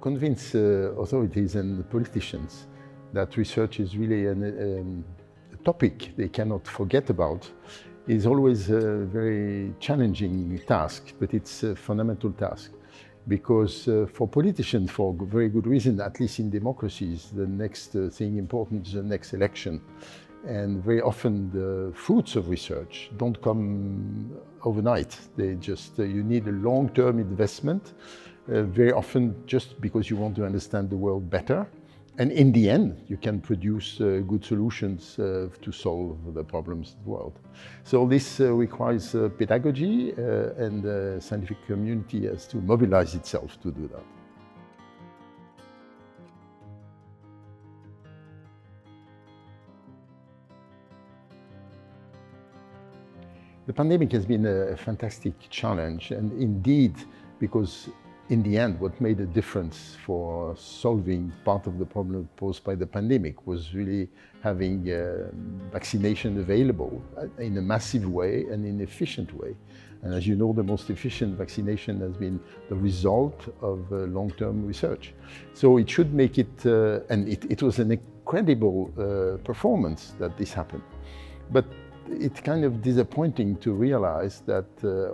convince authorities and politicians that research is really a topic they cannot forget about is always a very challenging task, but it's a fundamental task. Because for politicians, for very good reason, at least in democracies, the next thing important is the next election. And very often the fruits of research don't come overnight. They just, you need a long-term investment, very often just because you want to understand the world better. And in the end, you can produce good solutions to solve the problems of the world. So this requires pedagogy, and the scientific community has to mobilize itself to do that. The pandemic has been a fantastic challenge, and indeed, because in the end, what made a difference for solving part of the problem posed by the pandemic was really having vaccination available in a massive way and in an efficient way. And as you know, the most efficient vaccination has been the result of long-term research. So it should make it, and it was an incredible performance that this happened. But it's kind of disappointing to realize that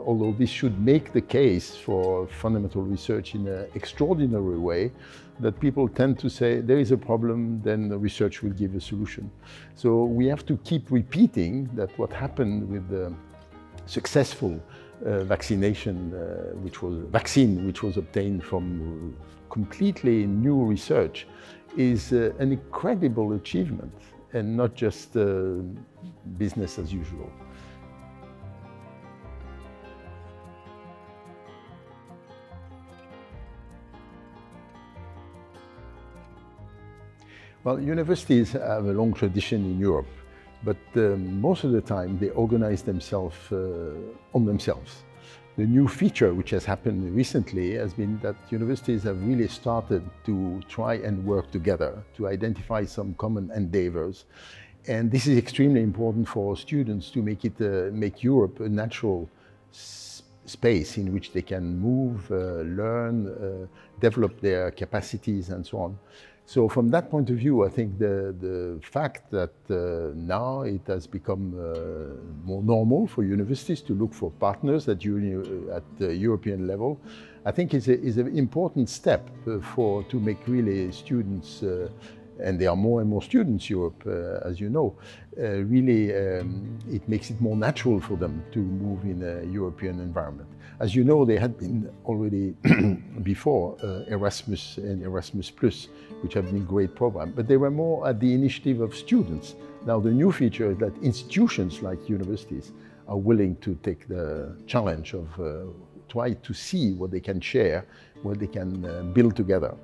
although this should make the case for fundamental research in an extraordinary way, that people tend to say there is a problem, then the research will give a solution. So we have to keep repeating that what happened with the successful vaccine which was obtained from completely new research is an incredible achievement, and not just business as usual. Well, universities have a long tradition in Europe, but most of the time they organize themselves on themselves. The new feature which has happened recently has been that universities have really started to try and work together to identify some common endeavors. And this is extremely important for students to make Europe a natural space in which they can move, learn, develop their capacities and so on. So from that point of view, I think the fact that now it has become more normal for universities to look for partners at the European level, I think is an important step to make really students, and there are more and more students in Europe, as you know, really it makes it more natural for them to move in a European environment. As you know, there had been already before Erasmus and Erasmus+, which have been great programs, but they were more at the initiative of students. Now the new feature is that institutions like universities are willing to take the challenge of try to see what they can share, what they can build together.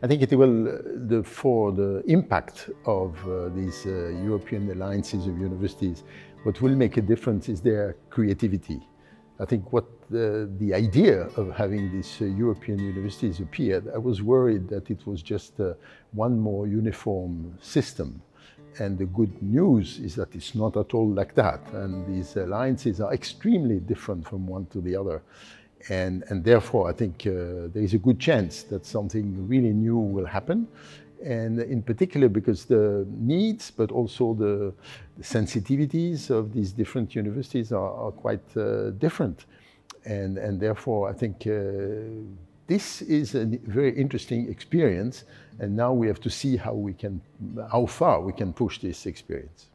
I think it will, for the impact of these European alliances of universities, what will make a difference is their creativity. I think what the idea of having these European universities appeared, I was worried that it was just one more uniform system. And the good news is that it's not at all like that. And these alliances are extremely different from one to the other. And therefore, I think there is a good chance that something really new will happen. And in particular, because the needs, but also the sensitivities of these different universities are quite different. And therefore, I think this is a very interesting experience. And now we have to see how far we can push this experience.